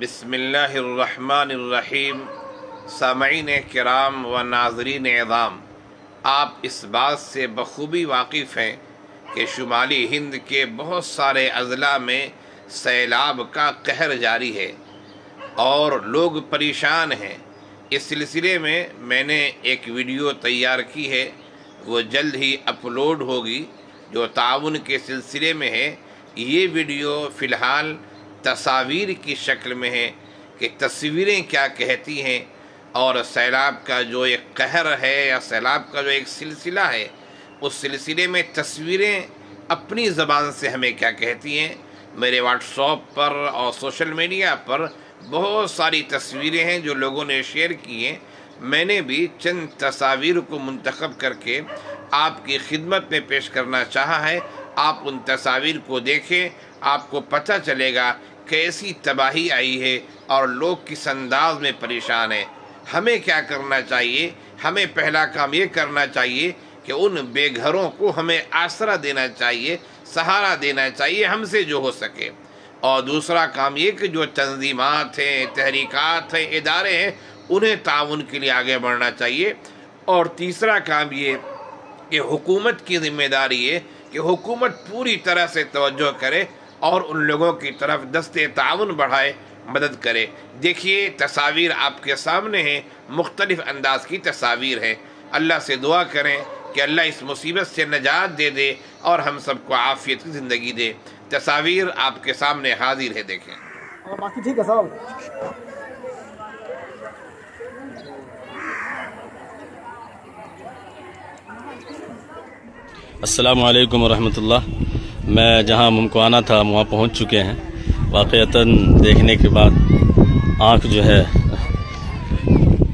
बिस्मिल्लाहिर्रहमानिर्रहीम। सामईन किराम व नाज़रीन एज़ाम, आप इस बात से बखूबी वाकिफ़ हैं कि शुमाली हिंद के बहुत सारे अज़ला में सैलाब का कहर जारी है और लोग परेशान हैं। इस सिलसिले में मैंने एक वीडियो तैयार की है, वो जल्द ही अपलोड होगी, जो ताउन के सिलसिले में है। ये वीडियो फ़िलहाल तस्वीर की शक्ल में है कि तस्वीरें क्या कहती हैं और सैलाब का जो एक कहर है या सैलाब का जो एक सिलसिला है, उस सिलसिले में तस्वीरें अपनी ज़बान से हमें क्या कहती हैं। मेरे व्हाट्सएप पर और सोशल मीडिया पर बहुत सारी तस्वीरें हैं जो लोगों ने शेयर की हैं। मैंने भी चंद तस्वीर को मुंतखब करके आपकी खिदमत में पेश करना चाहा है। आप उन तस्वीर को देखें, आपको पता चलेगा कैसी तबाही आई है और लोग किस अंदाज में परेशान हैं। हमें क्या करना चाहिए? हमें पहला काम ये करना चाहिए कि उन बेघरों को हमें आसरा देना चाहिए, सहारा देना चाहिए हमसे जो हो सके। और दूसरा काम ये कि जो तंजीमात हैं, तहरीकात हैं, इदारे हैं, उन्हें ताउन के लिए आगे बढ़ना चाहिए। और तीसरा काम ये कि हुकूमत की ज़िम्मेदारी है कि हुकूमत पूरी तरह से तवज्जो करे और उन लोगों की तरफ दस्ते ताउन बढ़ाए, मदद करे। देखिए तस्वीर आपके सामने है, मुख्तलिफ़ अंदाज की तस्वीर है। अल्लाह से दुआ करें कि अल्लाह इस मुसीबत से निजात दे दे और हम सबको आफियत की ज़िंदगी दे। तस्वीर आपके सामने हाजिर है, देखें। और बाकी ठीक है साहब। अस्सलामु अलैकुम वरहमतुल्लाह। मैं जहां हमको आना था वहां पहुंच चुके हैं। वाक़ईतन देखने के बाद आँख जो है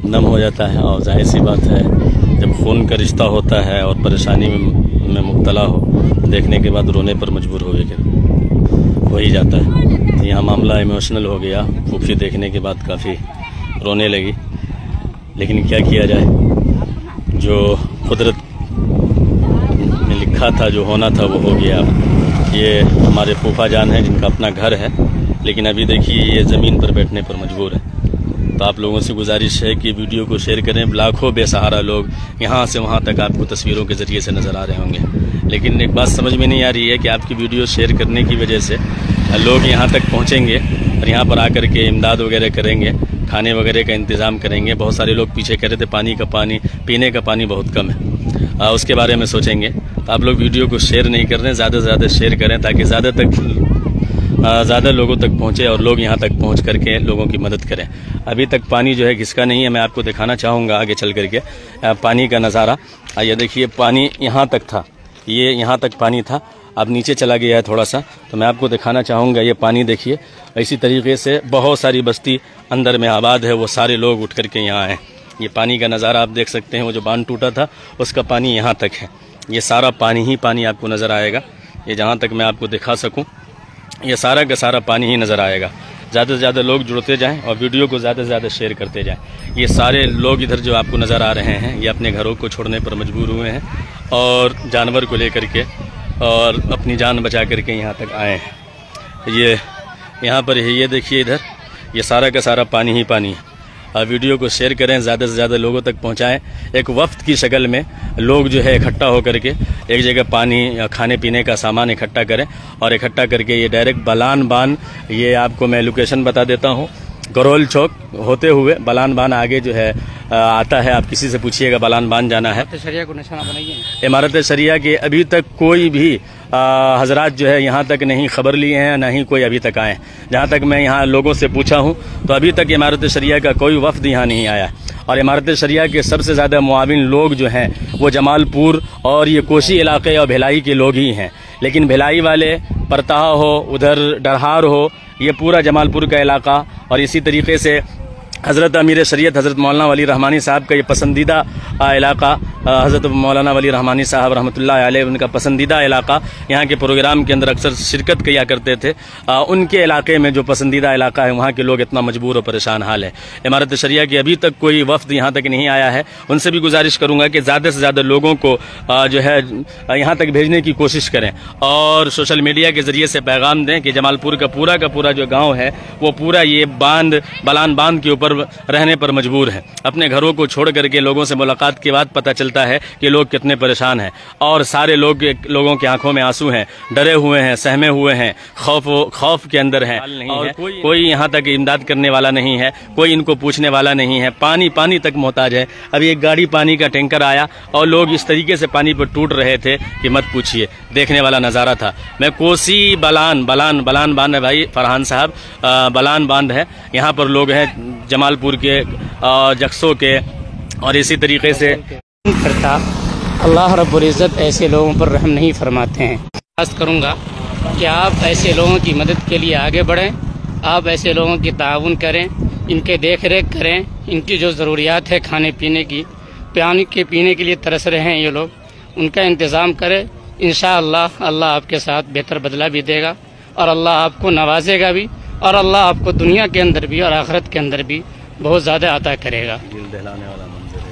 नम हो जाता है और जाहिर सी बात है जब खून का रिश्ता होता है और परेशानी में मुब्तला हो, देखने के बाद रोने पर मजबूर हो ही जाता है। तो यहाँ मामला इमोशनल हो गया। फूफी देखने के बाद काफ़ी रोने लगी, लेकिन क्या किया जाए, जो कुदरत में लिखा था, जो होना था वो हो गया। ये हमारे फूफा जान हैं जिनका अपना घर है, लेकिन अभी देखिए ये ज़मीन पर बैठने पर मजबूर है। तो आप लोगों से गुजारिश है कि वीडियो को शेयर करें। लाखों बेसहारा लोग यहाँ से वहाँ तक आपको तस्वीरों के ज़रिए से नज़र आ रहे होंगे, लेकिन एक बात समझ में नहीं आ रही है कि आपकी वीडियो शेयर करने की वजह से लोग यहाँ तक पहुँचेंगे और यहाँ पर आकर के इमदाद वगैरह करेंगे, खाने वगैरह का इंतज़ाम करेंगे। बहुत सारे लोग पीछे कह रहे थे पानी पीने का पानी बहुत कम है, उसके बारे में सोचेंगे। तो आप लोग वीडियो को शेयर नहीं कर रहे हैं, ज़्यादा से ज़्यादा शेयर करें ताकि ज़्यादा लोगों तक पहुँचे और लोग यहाँ तक पहुँच करके लोगों की मदद करें। अभी तक पानी जो है घिसका नहीं है। मैं आपको दिखाना चाहूँगा आगे चल करके पानी का नज़ारा। ये देखिए पानी यहाँ तक था, ये यहाँ तक पानी था, अब नीचे चला गया है थोड़ा सा। तो मैं आपको दिखाना चाहूँगा ये पानी देखिए। इसी तरीके से बहुत सारी बस्ती अंदर में आबाद है, वो सारे लोग उठ करके यहाँ आए। ये पानी का नज़ारा आप देख सकते हैं। वो जो बांध टूटा था उसका पानी यहाँ तक है। ये सारा पानी ही पानी आपको नज़र आएगा। ये जहाँ तक मैं आपको दिखा सकूँ, ये सारा का सारा पानी ही नज़र आएगा। ज़्यादा से ज़्यादा लोग जुड़ते जाएं और वीडियो को ज़्यादा से ज़्यादा शेयर करते जाएं। ये सारे लोग इधर जो आपको नज़र आ रहे हैं, ये अपने घरों को छोड़ने पर मजबूर हुए हैं और जानवर को लेकर के और अपनी जान बचा करके यहाँ तक आए हैं। ये यहाँ पर ये देखिए, इधर ये सारा का सारा पानी ही पानी है। वीडियो को शेयर करें, ज़्यादा से ज़्यादा लोगों तक पहुँचाएँ। एक वफ्त की शक्ल में लोग जो है इकट्ठा होकर के एक जगह पानी, खाने पीने का सामान इकट्ठा करें और इकट्ठा करके ये डायरेक्ट बलान बान, ये आपको मैं लोकेशन बता देता हूँ, करोल चौक होते हुए बलान बान आगे जो है आता है। आप किसी से पूछिएगा, बलान बान जाना है। शरिया को निशाना बनाइए। इमारत शरिया के अभी तक कोई भी हजरात जो है यहाँ तक नहीं खबर लिए हैं, ना ही कोई अभी तक आए। जहाँ तक मैं यहाँ लोगों से पूछा हूँ तो अभी तक इमारत शरिया का कोई वफ्द यहाँ नहीं आया। और इमारत शरिया के सबसे ज़्यादा मुआविन लोग जो हैं वो जमालपुर और ये कोशी इलाके और भिलाई के लोग ही हैं। लेकिन भिलाई वाले, परताहा हो, उधर डरहार हो, ये पूरा जमालपुर का इलाका और इसी तरीके से हज़रत अमीर शरीयत हज़रत मौलाना वली रहमानी साहब का ये पसंदीदा इलाका, हज़रत मौलाना वली रहमानी साहब रहमतुल्लाह अलैह उनका पसंदीदा इलाका, यहाँ के प्रोग्राम के अंदर अक्सर शिरकत किया करते थे। उनके इलाके में जो पसंदीदा इलाका है वहाँ के लोग इतना मजबूर और परेशान हाल है। इमारत शरिया की अभी तक कोई वफ्द यहाँ तक नहीं आया है। उनसे भी गुजारिश करूँगा कि ज़्यादा से ज़्यादा लोगों को जो है यहाँ तक भेजने की कोशिश करें और सोशल मीडिया के ज़रिए से पैगाम दें कि जमालपुर का पूरा जो गाँव है वो पूरा ये बलान बांध के ऊपर रहने पर मजबूर है। अपने घरों को छोड़ करके लोगों से मुलाकात के बाद पता चलता है कि लोग कितने परेशान हैं और सारे लोगों की आंखों में आंसू हैं, डरे हुए हैं, सहमे हुए हैं, खौफ के अंदर हैं और कोई यहाँ तक इमदाद करने वाला नहीं है, कोई इनको पूछने वाला नहीं है। पानी तक मोहताज है। अभी एक गाड़ी पानी का टैंकर आया और लोग इस तरीके से पानी पर टूट रहे थे कि मत पूछिए, देखने वाला नज़ारा था। मैं कोसी बलान बांध है भाई फरहान साहब, बलान बांध है। यहाँ पर लोग हैं जमालपुर के, जक्सों के और इसी तरीके से करता। अल्लाह रब्बुल इज़्ज़त ऐसे लोगों पर रहम नहीं फरमाते हैं। आस करूँगा कि आप ऐसे लोगों की मदद के लिए आगे बढ़ें, आप ऐसे लोगों की ताउन करें, इनके देख रेख करें, इनकी जो ज़रूरियात है खाने पीने की, पानी के पीने के लिए तरस रहे हैं ये लोग, उनका इंतज़ाम करें। इंशाअल्लाह अल्लाह आपके साथ बेहतर बदला भी देगा और अल्लाह आपको नवाजेगा भी और अल्लाह आपको दुनिया के अंदर भी और आखिरत के अंदर भी बहुत ज़्यादा अता करेगा। दिल दहलाने वाला मंजर है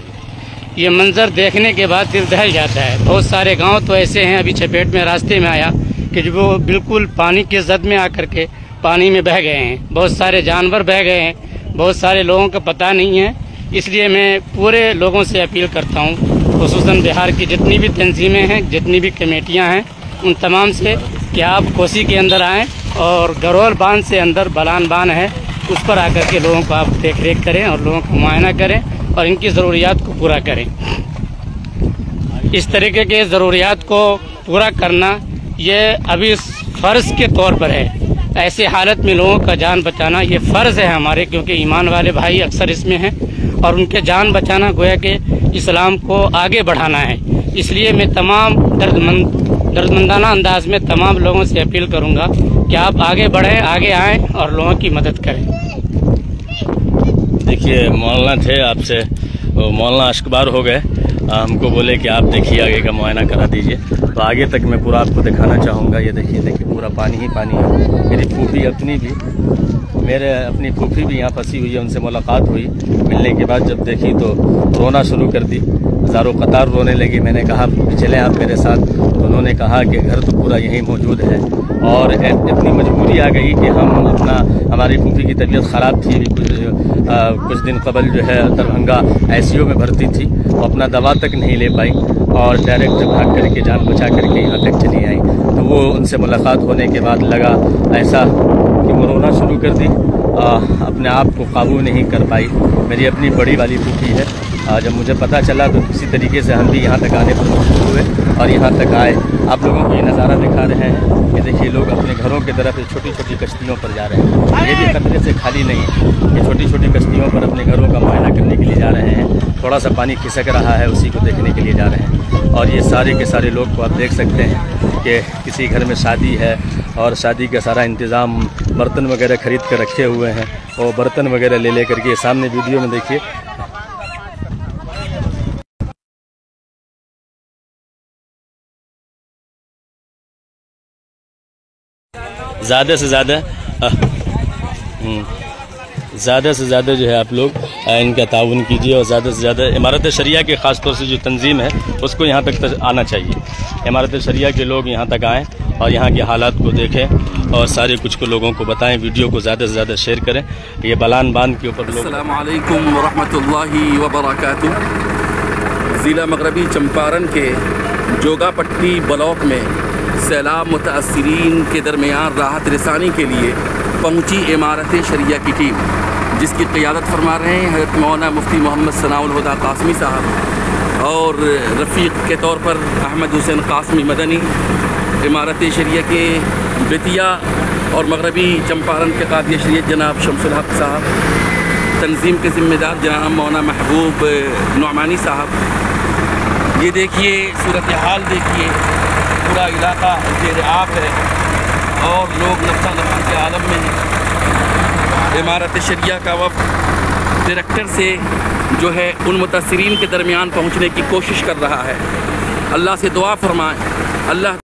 ये मंज़र देखने के बाद दिल दहल जाता है। बहुत सारे गांव तो ऐसे हैं, अभी चपेट में रास्ते में आया कि जो वो बिल्कुल पानी की जद में आकर के पानी में बह गए हैं। बहुत सारे जानवर बह गए हैं, बहुत सारे लोगों का पता नहीं है। इसलिए मैं पूरे लोगों से अपील करता हूँ, खुसूसन बिहार की जितनी भी तंजीमें हैं, जितनी भी कमेटियाँ हैं, उन तमाम से कि आप कोसी के अंदर आएँ और गरोल बांध से अंदर बलान बांध है उस पर आकर के लोगों को आप देख रेख करें और लोगों को मुआयना करें और इनकी ज़रूरियात को पूरा करें। इस तरीके के ज़रूरियात को पूरा करना ये अभी फ़र्ज़ के तौर पर है। ऐसे हालत में लोगों का जान बचाना ये फ़र्ज़ है हमारे, क्योंकि ईमान वाले भाई अक्सर इसमें हैं और उनके जान बचाना गोया कि इस्लाम को आगे बढ़ाना है। इसलिए मैं तमाम दर्दमंदाना अंदाज में तमाम लोगों से अपील करूँगा कि आप आगे बढ़ें, आगे आएँ और लोगों की मदद करें। देखिए मौलाना थे आपसे, मौलाना अश्कबार हो गए, हमको बोले कि आप देखिए आगे का मुआयना करा दीजिए। तो आगे तक मैं पूरा आपको दिखाना चाहूँगा। ये देखिए पूरा पानी ही पानी है। मेरी फूफी अपनी फूफी भी यहाँ फंसी हुई है, उनसे मुलाकात हुई। मिलने के बाद जब देखी तो रोना शुरू कर दी, हज़ारों कतार रोने लगी। मैंने कहा चलें आप मेरे साथ, तो उन्होंने कहा कि घर तो पूरा यहीं मौजूद है और इतनी मजबूरी आ गई कि हमारी फूफी की तबीयत ख़राब थी। कुछ दिन कबल जो है दरभंगा ICU में भर्ती थी, वो अपना दवा तक नहीं ले पाई और डायरेक्ट भाग करके जान बचा करके यहाँ तक चली आई। तो वो उनसे मुलाकात होने के बाद लगा ऐसा कि वो रोना शुरू कर दी, अपने आप को काबू नहीं कर पाई। मेरी अपनी बड़ी वाली फूफी है। जब मुझे पता चला तो किसी तरीके से हम भी यहाँ तक आने पर मजबूर हुए और यहाँ तक आए। आप लोगों को ये नज़ारा दिखा रहे हैं कि देखिए लोग अपने घरों की तरफ छोटी छोटी कश्तियों पर जा रहे हैं। ये भी खतरे से खाली नहीं है, ये छोटी छोटी कश्तियों पर अपने घरों का मुआयना करने के लिए जा रहे हैं। थोड़ा सा पानी खिसक रहा है, उसी को देखने के लिए जा रहे हैं। और ये सारे के सारे लोग को आप देख सकते हैं कि किसी घर में शादी है और शादी का सारा इंतज़ाम, बर्तन वगैरह ख़रीद कर रखे हुए हैं और बर्तन वगैरह ले करके सामने वीडियो में देखिए। ज़्यादा से ज़्यादा जो है आप लोग इनका ताउन कीजिए और ज़्यादा से ज़्यादा इमारत शरिया के ख़ास तौर से जो तंजीम है उसको यहाँ तक आना चाहिए। इमारत शरिया के लोग यहाँ तक आएँ और यहाँ के हालात को देखें और सारे कुछ को लोगों को बताएं। वीडियो को ज़्यादा से ज़्यादा शेयर करें। ये बलान बांध के ऊपर लोग। अस्सलामु अलैकुम वरहमतुल्लाहि वबरकातुहू। ज़िला मगरबी चंपारण के जोगापट्टी ब्लॉक में सैलाब मुतासिरीन के दरमियान राहत रसानी के लिए पहुंची इमारत शरिया की टीम, जिसकी क़ियादत फरमा रहे हैं हज़रत मौलाना मुफ्ती मोहम्मद सनाउल हुदा कासमी साहब और रफ़ीक के तौर पर अहमद हुसैन कासमी मदनी। इमारत शरिया के बेतिया और मगरबी चंपारण के कादी शरीयत जनाब शमसुल हक साहब, तंजीम के ज़िम्मेदार जनाब मौलाना महबूब नुअमानी साहब। ये देखिए सूरत हाल देखिए, पूरा इलाका ज़ेर आब है और लोग नफ़ा नफ़ा के आलम में हैं। इमारत शरिया का वफ़द ट्रैक्टर से जो है उन मुतासिरीन के दरमियान पहुंचने की कोशिश कर रहा है। अल्लाह से दुआ फरमाएं, अल्लाह